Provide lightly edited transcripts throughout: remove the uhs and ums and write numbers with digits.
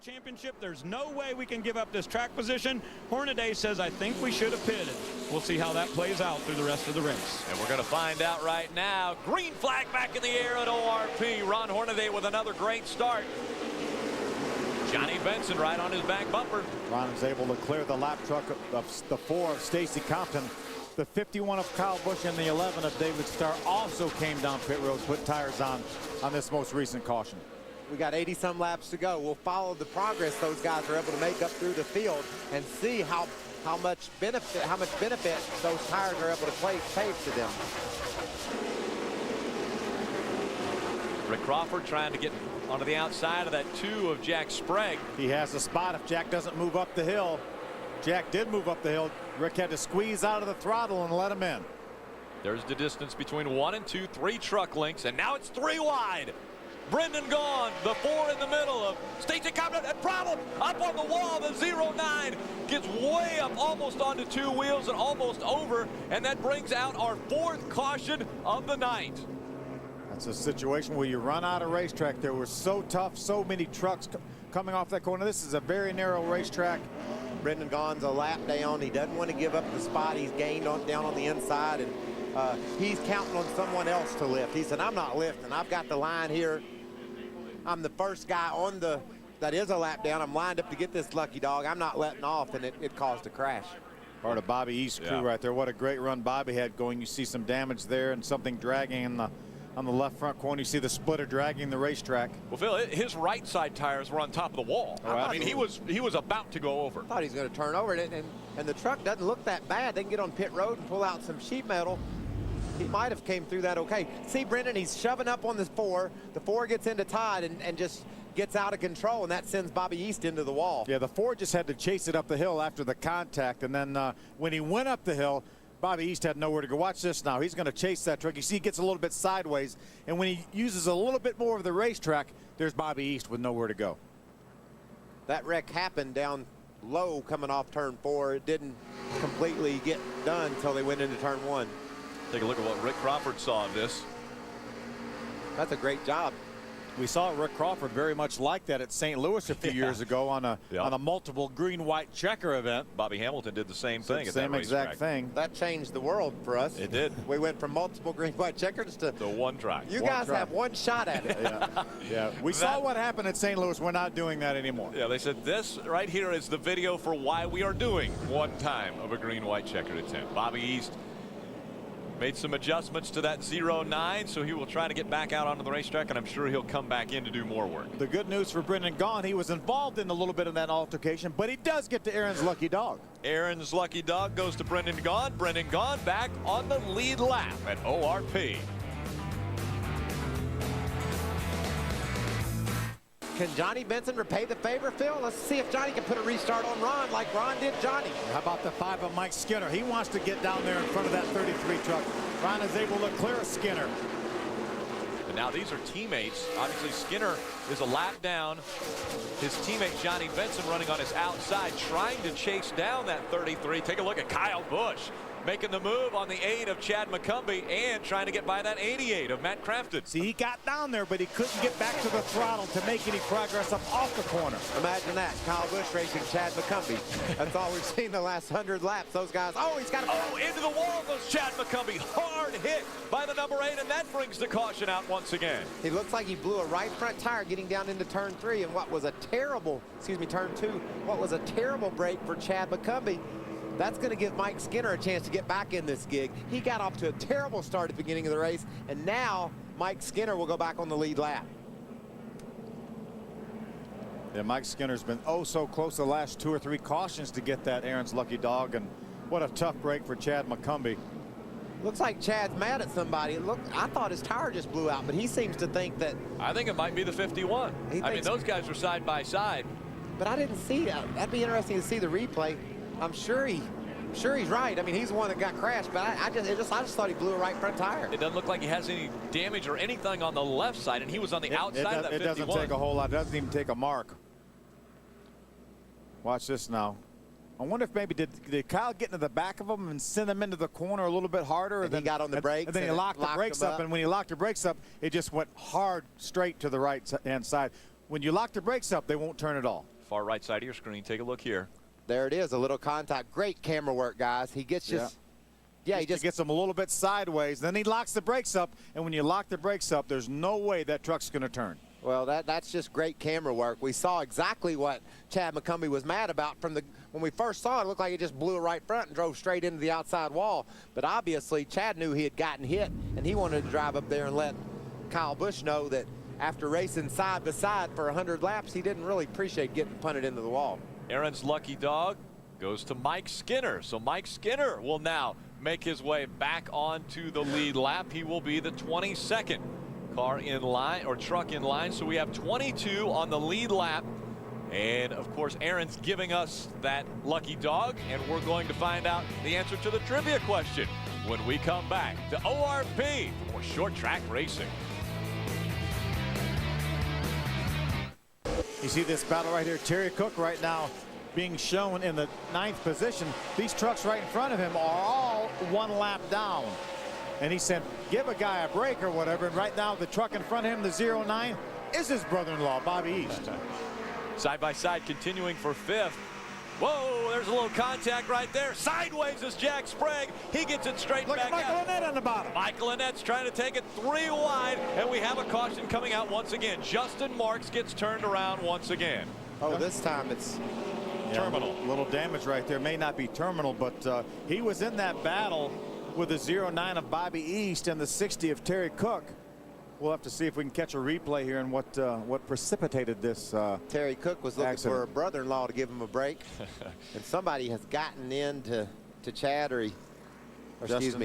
Championship. There's no way we can give up this track position. Hornaday says, I think we should have pitted. We'll see how that plays out through the rest of the race. And we're going to find out right now. Green flag back in the air at ORP. Ron Hornaday with another great start. Johnny Benson right on his back bumper. Ron is able to clear the lap truck of the 4 of Stacy Compton. The 51 of Kyle Busch and the 11 of David Starr also came down pit road, put tires on this most recent caution. We got 80-some laps to go. We'll follow the progress those guys are able to make up through the field and see how much benefit those tires are able to pave to them. Rick Crawford trying to get onto the outside of that 2 of Jack Sprague. He has a spot if Jack doesn't move up the hill. Jack did move up the hill. Rick had to squeeze out of the throttle and let him in. There's the distance between 1 and 2, 3 truck lengths, and now it's 3 wide. Brendan gone, the 4 in the middle of Stacy Compton. A problem up on the wall. The 09 gets way up almost onto 2 wheels and almost over, and that brings out our 4th caution of the night. That's a situation where you run out of racetrack. There was so tough, so many trucks coming off that corner. This is a very narrow racetrack. Brendan Gaughan's a lap down. He doesn't want to give up the spot. He's gained down on the inside, and he's counting on someone else to lift. He said, I'm not lifting. I've got the line here. I'm the first guy on that is a lap down. I'm lined up to get this lucky dog. I'm not letting off, and it caused a crash. Part of Bobby East's crew right there. What a great run Bobby had going. You see some damage there and something dragging on the left front corner. You see the splitter dragging the racetrack. Well, Phil, his right side tires were on top of the wall. Oh, I mean, he was about to go over. I thought he was going to turn over, and the truck doesn't look that bad. They can get on pit road and pull out some sheet metal. He might have came through that okay. See, Brendan, he's shoving up on this 4. The 4 gets into Todd and just gets out of control, and that sends Bobby East into the wall. Yeah, the 4 just had to chase it up the hill after the contact, and then when he went up the hill, Bobby East had nowhere to go. Watch this now. He's going to chase that truck. You see he gets a little bit sideways, and when he uses a little bit more of the racetrack, there's Bobby East with nowhere to go. That wreck happened down low coming off turn 4. It didn't completely get done until they went into turn 1. Take a look at what Rick Crawford saw of this. That's a great job. We saw Rick Crawford very much like that at St. Louis a few years ago on a multiple green-white checker event. Bobby Hamilton did the same thing. Same exact thing. That changed the world for us. It did. We went from multiple green-white checkers to the one track. You guys have one shot at it. Yeah. We saw what happened at St. Louis. We're not doing that anymore. Yeah, they said this right here is the video for why we are doing one time of a green-white checkered attempt. Bobby East made some adjustments to that 09, so he will try to get back out onto the racetrack, and I'm sure he'll come back in to do more work. The good news for Brendan Gaughan, he was involved in a little bit of that altercation, but he does get to Aaron's lucky dog. Aaron's lucky dog goes to Brendan Gaughan. Brendan Gaughan back on the lead lap at ORP. Can Johnny Benson repay the favor, Phil? Let's see if Johnny can put a restart on Ron like Ron did Johnny. How about the 5 of Mike Skinner? He wants to get down there in front of that 33 truck. Ron is able to clear Skinner. And now these are teammates. Obviously, Skinner is a lap down. His teammate Johnny Benson running on his outside, trying to chase down that 33. Take a look at Kyle Busch making the move on the 8 of Chad McCumbee and trying to get by that 88 of Matt Crafton. See, he got down there, but he couldn't get back to the throttle to make any progress up off the corner. Imagine that. Kyle Busch racing Chad McCumbee. That's all we've seen the last 100 laps. Those guys, he's got into the wall goes Chad McCumbee. Hard hit by the number 8, and that brings the caution out once again. He looks like he blew a right front tire getting down into turn 3, and what was a terrible, turn 2, what was a terrible break for Chad McCumbee. That's going to give Mike Skinner a chance to get back in this gig. He got off to a terrible start at the beginning of the race, and now Mike Skinner will go back on the lead lap. Yeah, Mike Skinner's been so close the last 2 or 3 cautions to get that Aaron's lucky dog, and what a tough break for Chad McCumbee. Looks like Chad's mad at somebody. Look, I thought his tire just blew out, but he seems to think that. I think it might be the 51. I mean, those guys were side by side. But I didn't see that. That'd be interesting to see the replay. I'm sure he's right. I mean, he's the one that got crashed, but I just thought he blew a right front tire. It doesn't look like he has any damage or anything on the left side, and he was on the outside of that 51. It doesn't take a whole lot. It doesn't even take a mark. Watch this now. I wonder if maybe did Kyle get into the back of him and send him into the corner a little bit harder? And then he got on the brakes. And then he locked the brakes up, and when he locked the brakes up, it just went hard straight to the right-hand side. when you lock the brakes up, they won't turn at all. Far right side of your screen, take a look here. There it is, a little contact. Great camera work, guys. He gets he just gets them a little bit sideways. Then he locks the brakes up, and when you lock the brakes up, there's no way that truck's going to turn. Well, that's just great camera work. We saw exactly what Chad McCumbee was mad about when we first saw it. It looked like it just blew it right front and drove straight into the outside wall. But obviously, Chad knew he had gotten hit, and he wanted to drive up there and let Kyle Busch know that after racing side by side for 100 laps, he didn't really appreciate getting punted into the wall. Aaron's lucky dog goes to Mike Skinner. So Mike Skinner will now make his way back onto the lead lap. He will be the 22nd car in line, or truck in line. So we have 22 on the lead lap. And of course, Aaron's giving us that lucky dog, and we're going to find out the answer to the trivia question when we come back to ORP for more short track racing. You see this battle right here. Terry Cook right now being shown in the 9th position. These trucks right in front of him are all 1 lap down. And he said, give a guy a break or whatever. And right now, the truck in front of him, the 09, is his brother-in-law, Bobby East. Side by side, continuing for 5th. Whoa, there's a little contact right there. Sideways is Jack Sprague. He gets it straight Look back at Michael out. Annett on the bottom. Michael Annett's trying to take it 3 wide, and we have a caution coming out once again. Justin Marks gets turned around once again. Oh, this time it's terminal. Little damage right there. May not be terminal, but he was in that battle with the 09 of Bobby East and the 60 of Terry Cook. We'll have to see if we can catch a replay here and what precipitated this. Terry Cook was looking accident. for a brother-in-law to give him a break. And somebody has gotten into Chad,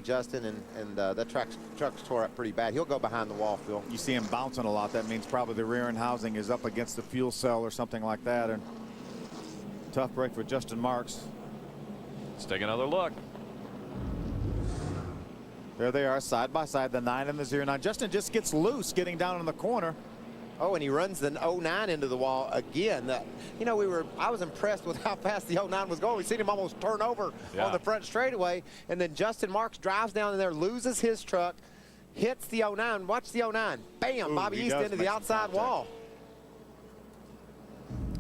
Justin, and that truck's tore up pretty bad. He'll go behind the wall, Phil. You see him bouncing a lot. That means probably the rear end housing is up against the fuel cell or something like that. And tough break for Justin Marks. Let's take another look. There they are, side by side, the 9 and the 09. Justin just gets loose getting down in the corner. Oh, and he runs the 09 into the wall again. I was impressed with how fast the 09 was going. We've seen him almost turn over on the front straightaway. And then Justin Marks drives down in there, loses his truck, hits the 09. Watch the 09. Bam, Bobby East into the outside wall.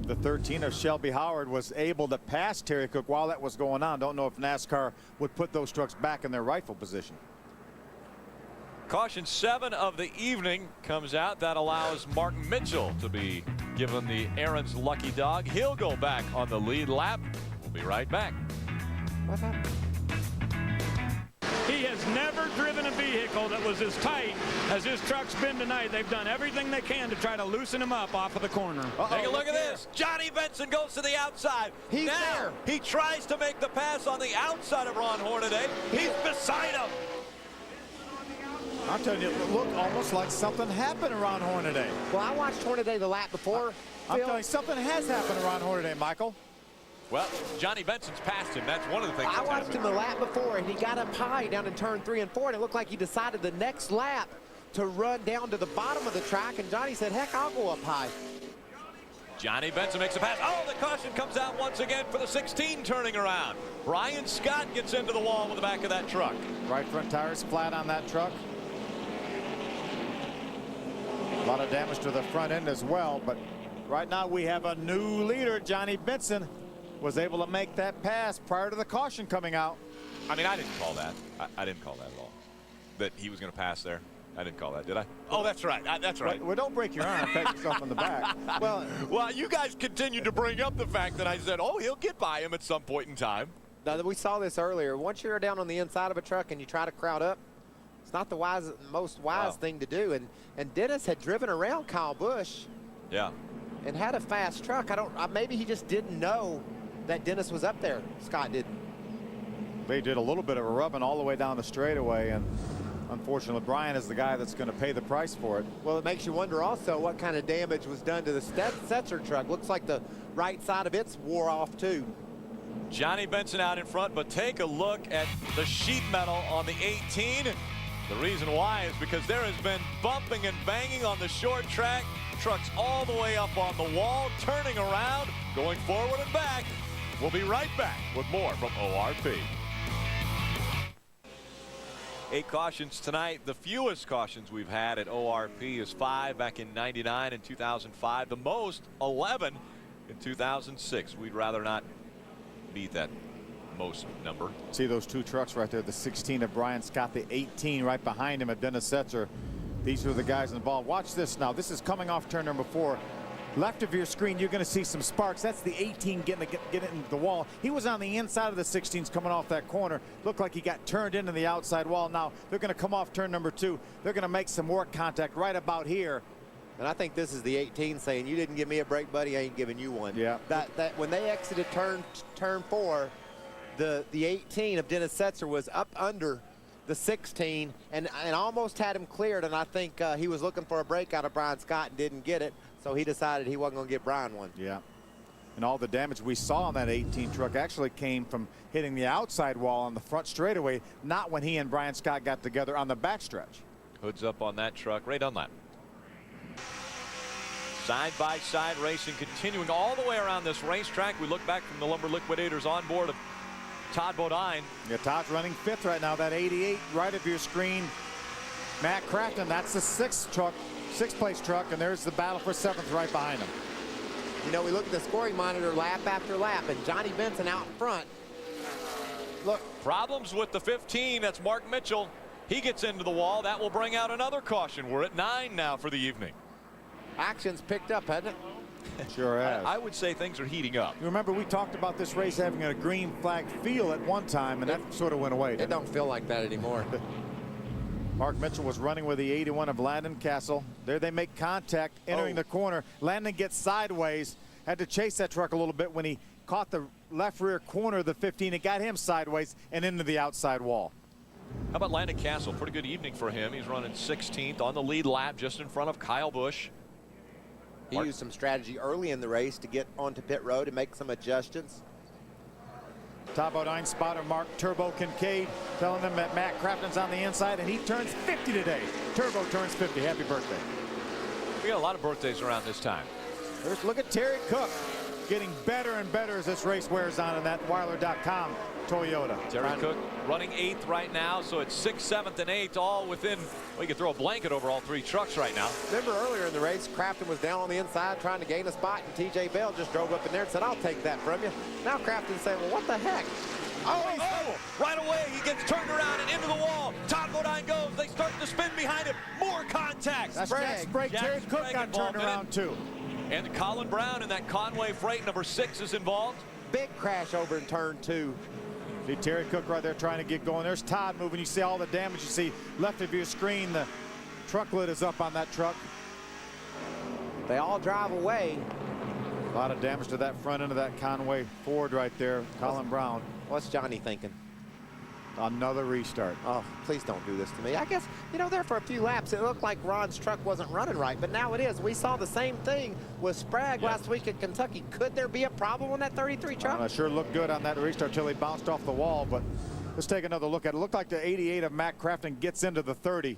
The 13 of Shelby Howard was able to pass Terry Cook while that was going on. Don't know if NASCAR would put those trucks back in their rightful position. Caution 7 of the evening comes out. That allows Mark Mitchell to be given the Aaron's lucky dog. He'll go back on the lead lap. We'll be right back. What happened? He has never driven a vehicle that was as tight as his truck's been tonight. They've done everything they can to try to loosen him up off of the corner. Take a look at this. Johnny Benson goes to the outside. He's now there. He tries to make the pass on the outside of Ron Hornaday. He's beside him. I'm telling you, it looked almost like something happened around Hornaday. Well, I watched Hornaday the lap before. I'm Phil. telling you, something has happened around Hornaday, Michael. Well, Johnny Benson's passed him. That's one of the things I that's watched him happened. the lap before, and he got up high down in turn 3 and 4, and it looked like he decided the next lap to run down to the bottom of the track, and Johnny said, heck, I'll go up high. Johnny Benson makes a pass. Oh, the caution comes out once again for the 16 turning around. Brian Scott gets into the wall with the back of that truck. Right front tires flat on that truck. A lot of damage to the front end as well, but right now we have a new leader. Johnny Benson was able to make that pass prior to the caution coming out. I mean, I didn't call that. I didn't call that at all. That he was going to pass there. I didn't call that, did I? Oh, that's right. That's right. Well, don't break your arm and pat yourself in the back. Well, you guys continued to bring up the fact that I said, oh, he'll get by him at some point in time. Now, we saw this earlier. Once you're down on the inside of a truck and you try to crowd up, it's not the most wise thing to do. And Dennis had driven around Kyle Busch. Yeah. And had a fast truck. Maybe he just didn't know that Dennis was up there. Scott didn't. They did a little bit of a rubbing all the way down the straightaway, and unfortunately, Brian is the guy that's going to pay the price for it. Well, it makes you wonder also what kind of damage was done to the Setzer truck. Looks like the right side of it's wore off too. Johnny Benson out in front, but take a look at the sheet metal on the 18. The reason why is because there has been bumping and banging on the short track. Trucks all the way up on the wall, turning around, going forward and back. We'll be right back with more from ORP. 8 cautions tonight. The fewest cautions we've had at ORP is 5 back in '99 and 2005. The most, 11 in 2006. We'd rather not beat that most number. See those 2 trucks right there, the 16 of Brian Scott, the 18 right behind him of Dennis Setzer. These are the guys involved. Watch this now. This is coming off turn number 4. Left of your screen, you're going to see some sparks. That's the 18 getting it into the wall. He was on the inside of the 16s coming off that corner. Looked like he got turned into the outside wall. Now they're going to come off turn number 2. They're going to make some more contact right about here. And I think this is the 18 saying, you didn't give me a break, buddy. I ain't giving you one. Yeah. That when they exited turn 4, the 18 of Dennis Setzer was up under the 16 and almost had him cleared. And I think he was looking for a break out of Brian Scott and didn't get it. So he decided he wasn't going to give Brian one. Yeah. And all the damage we saw on that 18 truck actually came from hitting the outside wall on the front straightaway, not when he and Brian Scott got together on the backstretch. Hoods up on that truck. Ray Dunlap. Side-by-side racing continuing all the way around this racetrack. We look back from the Lumber Liquidators on board of Todd Bodine. Yeah, Todd's running 5th right now. That 88 right of your screen. Matt Crafton, that's the 6th place truck, and there's the battle for 7th right behind him. You know, we look at the scoring monitor lap after lap, and Johnny Benson out front. Look. Problems with the 15. That's Mark Mitchell. He gets into the wall. That will bring out another caution. We're at 9 now for the evening. Action's picked up, hasn't it? Sure has. I would say things are heating up. You remember we talked about this race having a green flag feel at one time, and that sort of went away. It don't feel like that anymore. Mark Mitchell was running with the 81 of Landon Castle. There they make contact entering the corner. Landon gets sideways, had to chase that truck a little bit when he caught the left rear corner of the 15. It got him sideways and into the outside wall. How about Landon Castle? Pretty good evening for him. He's running 16th on the lead lap, just in front of Kyle Busch. He used some strategy early in the race to get onto pit road and make some adjustments. Top Bodine spotter Mark Turbo Kincaid telling them that Matt Crafton's on the inside, and he turns 50 today. Turbo turns 50. Happy birthday. We got a lot of birthdays around this time. Look at Terry Cook getting better and better as this race wears on in that Weiler.com Toyota. Terry Cook running 8th right now, so it's 6th, 7th, and 8th, all within. Well, you could throw a blanket over all 3 trucks right now. Remember earlier in the race, Crafton was down on the inside trying to gain a spot, and T.J. Bell just drove up in there and said, I'll take that from you. Now Crafton's saying, well, what the heck? Oh, right away, he gets turned around and into the wall. Todd Bodine goes. They start to spin behind him. More contact. That's Jack Sprague. Terry Cook got turned around too. And Colin Brown in that Conway Freight number 6 is involved. Big crash over in turn 2. See Terry Cook right there trying to get going. There's Todd moving. You see all the damage. You see left of your screen, the truck lid is up on that truck. They all drive away. A lot of damage to that front end of that Conway Ford right there. Colin Brown. What's Johnny thinking? Another restart. Oh, please don't do this to me. I guess, you know, there for a few laps, it looked like Ron's truck wasn't running right, but now it is. We saw the same thing with Sprague last week at Kentucky. Could there be a problem on that 33 truck? It sure looked good on that restart till he bounced off the wall, but let's take another look at it. It looked like the 88 of Matt Crafton gets into the 30.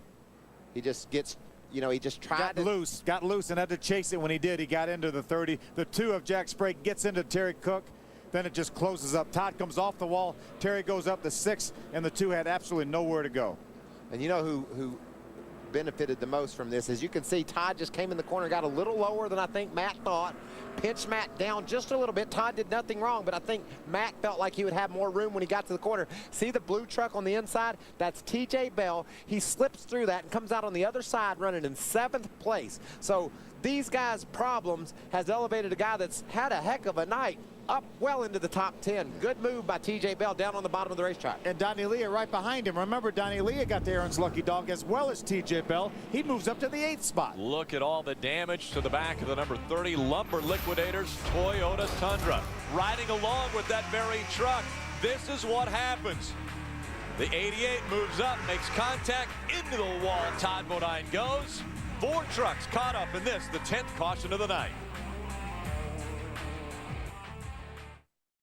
He just gets, you know, he just tried got loose and had to chase it when he did. He got into the 30. The 2 of Jack Sprague gets into Terry Cook. Then it just closes up. Todd comes off the wall. Terry goes up to 6, and the 2 had absolutely nowhere to go. And you know who benefited the most from this? As you can see, Todd just came in the corner, got a little lower than I think Matt thought. Pinched Matt down just a little bit. Todd did nothing wrong, but I think Matt felt like he would have more room when he got to the corner. See the blue truck on the inside? That's T.J. Bell. He slips through that and comes out on the other side running in 7th place. So these guys' problems has elevated a guy that's had a heck of a night up well into the top 10. Good move by T.J. Bell down on the bottom of the racetrack. And Donnie Leah right behind him. Remember, Donnie Leah got the Aaron's Lucky Dog as well as T.J. Bell. He moves up to the 8th spot. Look at all the damage to the back of the number 30 Lumber Liquidators Toyota Tundra. Riding along with that very truck. This is what happens. The 88 moves up, makes contact into the wall. Todd Bodine goes. 4 trucks caught up in this, the 10th caution of the night.